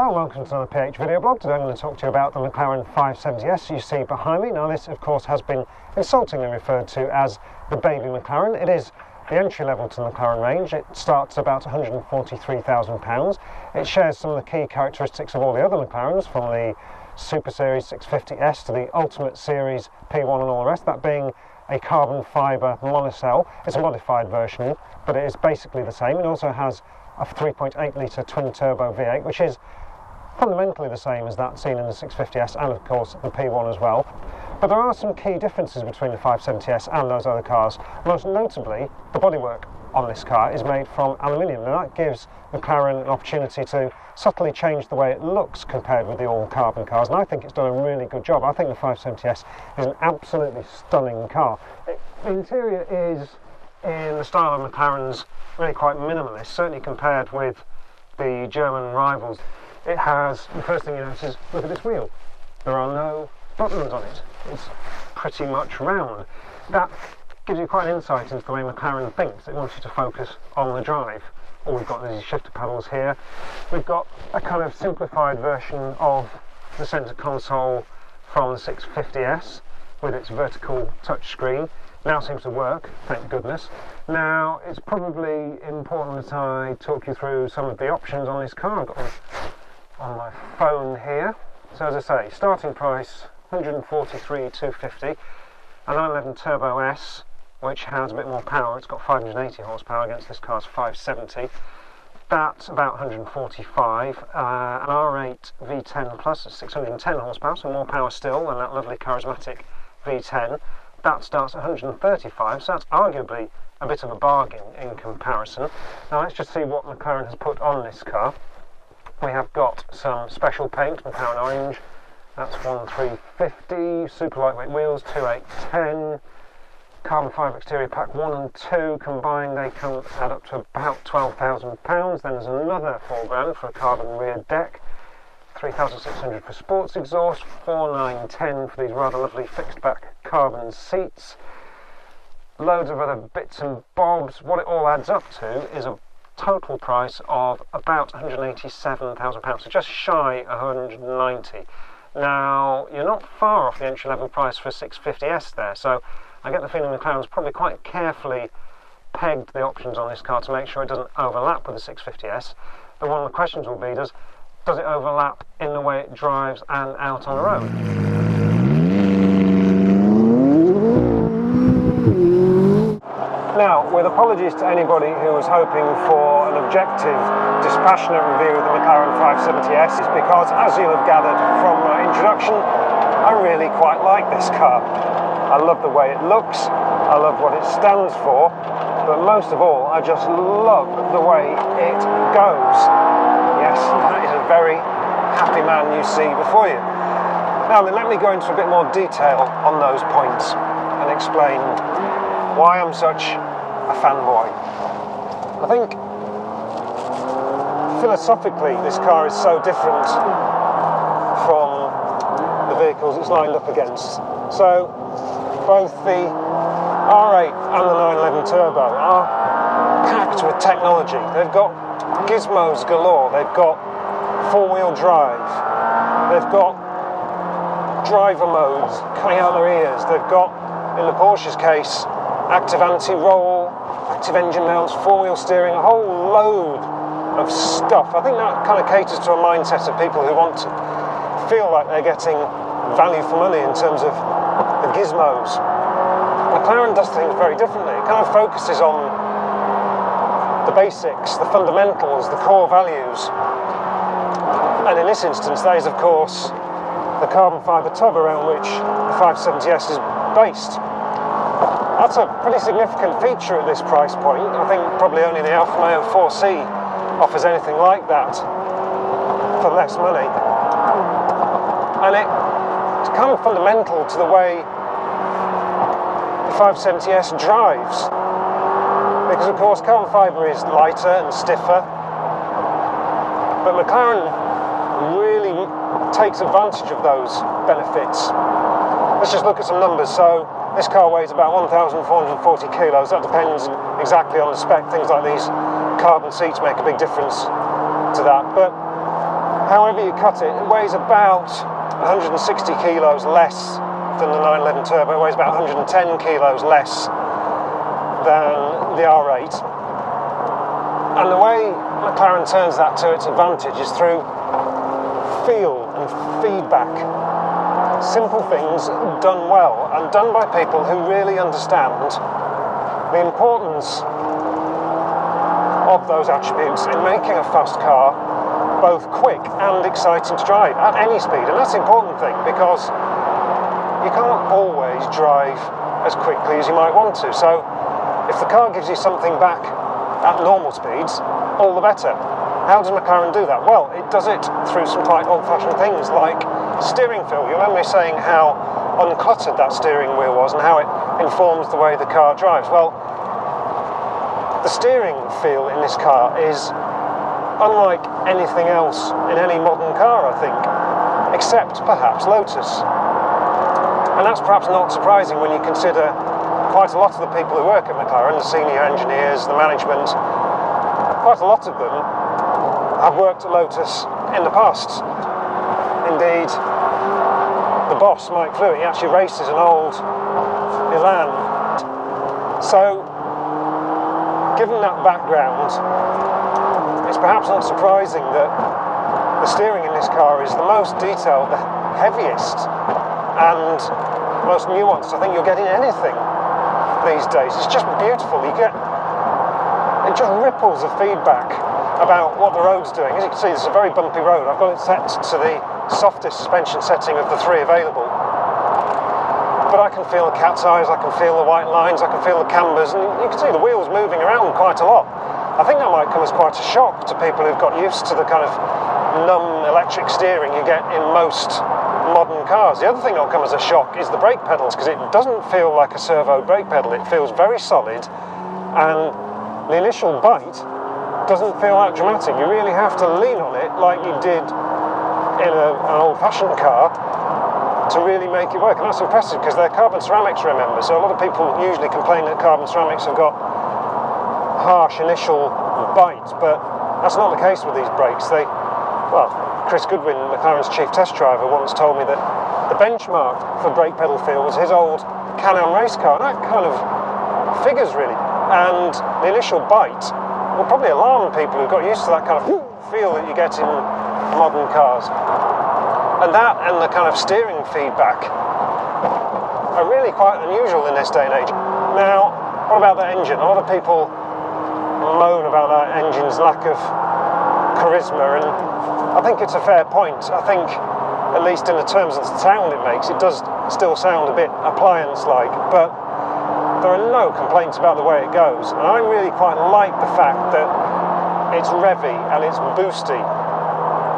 Hello and welcome to another PH video blog. Today I'm going to talk to you about the McLaren 570S you see behind me. Now this of course has been insultingly referred to as the baby McLaren. It is the entry level to the McLaren range. It starts at about £143,000. It shares some of the key characteristics of all the other McLarens, from the Super Series 650S to the Ultimate Series P1 and all the rest, that being a carbon fibre monocell. It's a modified version, but it is basically the same. It also has a 3.8 litre twin turbo V8, which is fundamentally the same as that seen in the 650S and of course the P1 as well. But there are some key differences between the 570S and those other cars. Most notably, the bodywork on this car is made from aluminium, and that gives McLaren an opportunity to subtly change the way it looks compared with the all-carbon cars, and I think it's done a really good job. I think the 570S is an absolutely stunning car. The interior is in the style of McLaren's, really quite minimalist, certainly compared with the German rivals. It has, the first thing you notice is, look at this wheel. There are no buttons on it. It's pretty much round. That gives you quite an insight into the way McLaren thinks. It wants you to focus on the drive. All we've got is these shifter pedals here. We've got a kind of simplified version of the centre console from the 650S with its vertical touchscreen. Now seems to work, thank goodness. Now it's probably important that I talk you through some of the options on this car. I've got them on my phone here. So as I say, starting price £143,250, a 911 Turbo S, which has a bit more power. It's got 580 horsepower against this car's 570. That's about 145. An R8 V10 Plus at 610 horsepower, so more power still than that lovely charismatic V10. That starts at 135, so that's arguably a bit of a bargain in comparison. Now let's just see what McLaren has put on this car. We have got some special paint, McLaren Orange. That's 1,350. Super lightweight wheels, 2,810. Carbon fibre exterior pack 1 and 2 combined, they can add up to about £12,000. Then there's another £4,000 for a carbon rear deck, 3,600 for sports exhaust, 4,910 for these rather lovely fixed back carbon seats. Loads of other bits and bobs. What it all adds up to is a total price of about £187,000, so just shy of 190. Now you're not far off the entry level price for a 650S there, so I get the feeling McLaren's probably quite carefully pegged the options on this car to make sure it doesn't overlap with the 650S. But one of the questions will be, does it overlap in the way it drives and out on the road? Now, with apologies to anybody who was hoping for an objective, dispassionate review of the McLaren 570S, is because, as you'll have gathered from my introduction, I really quite like this car. I love the way it looks, I love what it stands for, but most of all, I just love the way it goes. Yes, that is a very happy man you see before you. Now then, let me go into a bit more detail on those points and explain why I'm such a fanboy. I think philosophically this car is so different from the vehicles it's lined up against. So both the R8 and the 911 Turbo are packed with technology. They've got gizmos galore, they've got four-wheel drive, they've got driver modes coming out their ears, they've got, in the Porsche's case, active anti-roll, active engine mounts, four-wheel steering, a whole load of stuff. I think that kind of caters to a mindset of people who want to feel like they're getting value for money in terms of the gizmos. McLaren does things very differently. It kind of focuses on the basics, the fundamentals, the core values. And in this instance, that is, of course, the carbon fibre tub around which the 570S is based. That's a pretty significant feature at this price point. I think probably only the Alfa Romeo 4C offers anything like that for less money. And it's kind of fundamental to the way the 570S drives. Because of course carbon fibre is lighter and stiffer, but McLaren really takes advantage of those benefits. Let's just look at some numbers. So this car weighs about 1,440 kilos. That depends exactly on the spec. Things like these carbon seats make a big difference to that. But however you cut it, it weighs about 160 kilos less than the 911 Turbo. It weighs about 110 kilos less than the R8. And the way McLaren turns that to its advantage is through feel and feedback. Simple things done well and done by people who really understand the importance of those attributes in making a fast car both quick and exciting to drive at any speed. And that's the important thing, because you can't always drive as quickly as you might want to. So if the car gives you something back at normal speeds, all the better. How does McLaren do that? Well, it does it through some quite old-fashioned things like steering feel. You remember me saying how uncluttered that steering wheel was and how it informs the way the car drives. Well, the steering feel in this car is unlike anything else in any modern car, I think, except perhaps Lotus. And that's perhaps not surprising when you consider quite a lot of the people who work at McLaren, the senior engineers, the management, quite a lot of them have worked at Lotus in the past. Indeed, the boss, Mike Flewitt, he actually races an old Milan. So, given that background, it's perhaps not surprising that the steering in this car is the most detailed, the heaviest, and most nuanced I think you'll get in anything these days. It's just beautiful. It just ripples of feedback about what the road's doing. As you can see, this is a very bumpy road. I've got it set to the softest suspension setting of the three available. But I can feel the cat's eyes, I can feel the white lines, I can feel the cambers, and you can see the wheels moving around quite a lot. I think that might come as quite a shock to people who've got used to the kind of numb electric steering you get in most modern cars. The other thing that'll come as a shock is the brake pedals, because it doesn't feel like a servo brake pedal. It feels very solid, and the initial bite doesn't feel that dramatic. You really have to lean on it like you did in an old-fashioned car to really make it work. And that's impressive, because they're carbon ceramics, remember, so a lot of people usually complain that carbon ceramics have got harsh initial bites, but that's not the case with these brakes. Chris Goodwin, McLaren's chief test driver, once told me that the benchmark for brake pedal feel was his old Can-Am race car, and that kind of figures really. And the initial bite will probably alarm people who've got used to that kind of feel that you get in modern cars. And that and the kind of steering feedback are really quite unusual in this day and age. Now, what about the engine? A lot of people moan about that engine's lack of charisma, and I think it's a fair point. I think, at least in the terms of the sound it makes, it does still sound a bit appliance-like, but there are no complaints about the way it goes. And I really quite like the fact that it's revvy and it's boosty.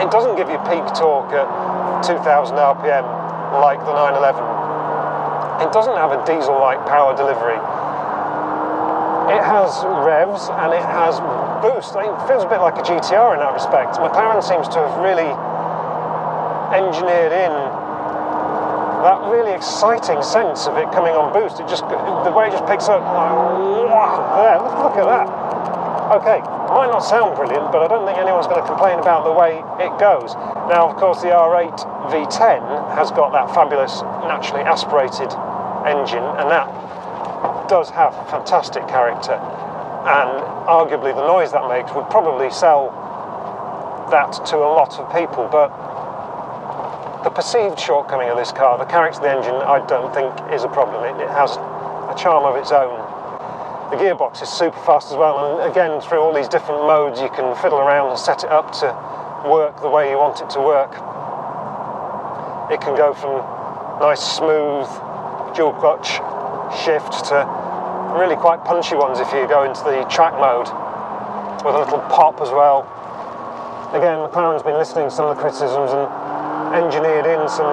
It doesn't give you peak torque at 2000 RPM like the 911. It doesn't have a diesel-like power delivery. It has revs and it has boost. It feels a bit like a GTR in that respect. McLaren seems to have really engineered in that really exciting sense of it coming on boost. It just, the way it just picks up, like, wow, there, look at that. Okay, might not sound brilliant, but I don't think anyone's going to complain about the way it goes. Now, of course, the R8 V10 has got that fabulous naturally aspirated engine, and that does have fantastic character, and arguably the noise that makes would probably sell that to a lot of people. But the perceived shortcoming of this car, the character of the engine, I don't think is a problem. It has a charm of its own. The gearbox is super fast as well, and again, through all these different modes you can fiddle around and set it up to work the way you want it to work. It can go from nice smooth dual clutch shift to really quite punchy ones if you go into the track mode, with a little pop as well. Again, McLaren's been listening to some of the criticisms and engineered in some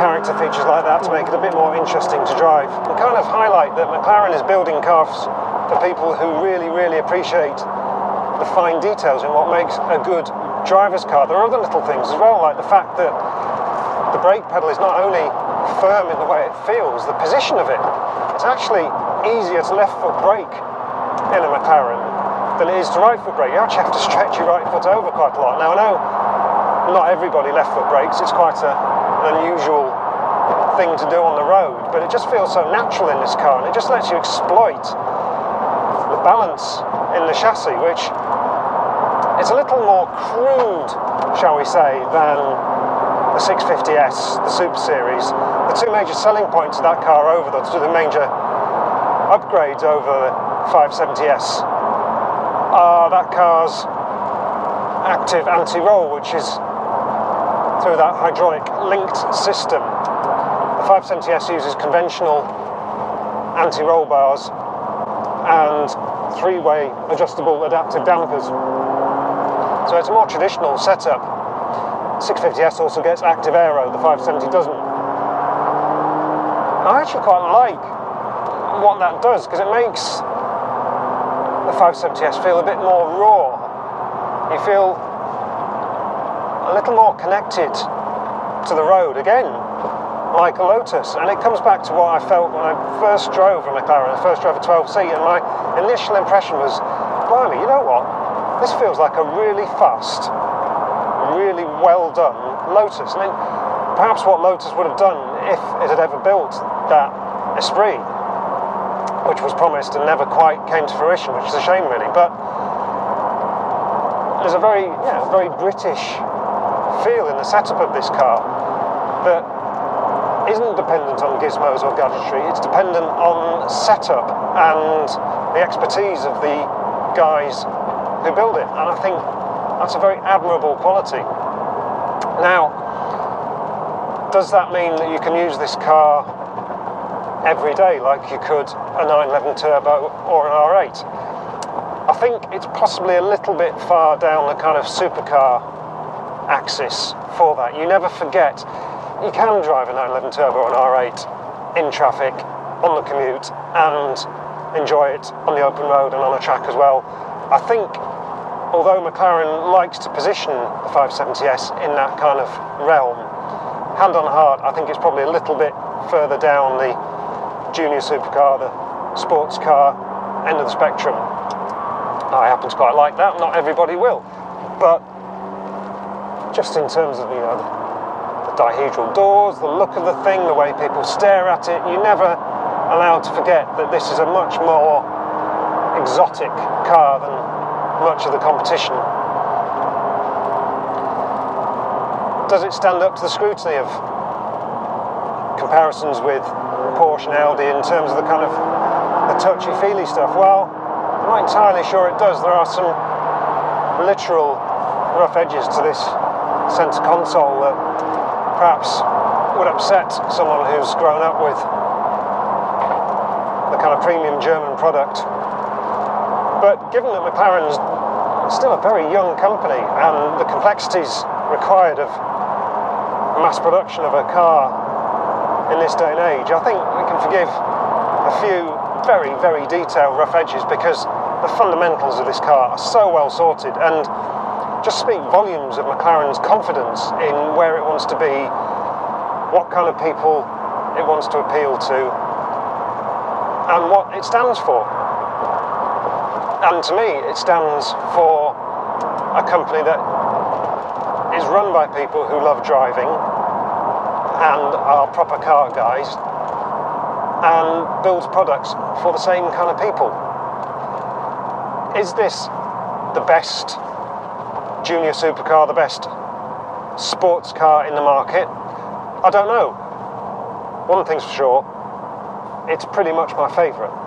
character features like that to make it a bit more interesting to drive, and kind of highlight that McLaren is building cars for people who really, really appreciate the fine details in what makes a good driver's car. There are other little things as well, like the fact that the brake pedal is not only firm in the way it feels, the position of it. It's actually easier to left foot brake in a McLaren than it is to right foot brake. You actually have to stretch your right foot over quite a lot. Now I know not everybody left foot brakes. It's quite an unusual thing to do on the road, but it just feels so natural in this car, and it just lets you exploit the balance in the chassis, which is a little more crude, shall we say, than the 650S, the Super Series. The two major selling points of that car over the major upgrades over the 570S are that car's active anti-roll, which is through that hydraulic linked system. The 570S uses conventional anti-roll bars and three-way adjustable adaptive dampers. So it's a more traditional setup. 650S also gets active aero, the 570 doesn't. I actually quite like what that does, because it makes the 570S feel a bit more raw. You feel a little more connected to the road, again, like a Lotus. And it comes back to what I felt when I first drove a McLaren. I first drove a 12-seat, and my initial impression was, blimey, you know what? This feels like a really fast, really well done Lotus. And perhaps what Lotus would have done if it had ever built that Esprit, which was promised and never quite came to fruition, which is a shame really. But there's a very British feel in the setup of this car that isn't dependent on gizmos or gadgetry. It's dependent on setup and the expertise of the guys who build it, and I think that's a very admirable quality. Now, does that mean that you can use this car every day like you could a 911 Turbo or an R8? I think it's possibly a little bit far down the kind of supercar axis for that. You never forget, you can drive a 911 Turbo or an R8 in traffic, on the commute, and enjoy it on the open road and on a track as well. I think, although McLaren likes to position the 570S in that kind of realm, hand on heart, I think it's probably a little bit further down the junior supercar, the sports car end of the spectrum. I happen to quite like that. Not everybody will, but just in terms of, you know, the dihedral doors, the look of the thing, the way people stare at it, you're never allowed to forget that this is a much more exotic car than much of the competition. Does it stand up to the scrutiny of comparisons with Porsche and Audi in terms of the kind of the touchy-feely stuff? Well, I'm not entirely sure it does. There are some literal rough edges to this centre console that perhaps would upset someone who's grown up with the kind of premium German product. But given that McLaren's still a very young company, and the complexities required of mass production of a car in this day and age, I think we can forgive a few very, very detailed rough edges, because the fundamentals of this car are so well sorted and just speak volumes of McLaren's confidence in where it wants to be, what kind of people it wants to appeal to, and what it stands for. And to me, it stands for a company that is run by people who love driving and are proper car guys, and builds products for the same kind of people. Is this the best junior supercar, the best sports car in the market? I don't know. One thing's for sure, it's pretty much my favourite.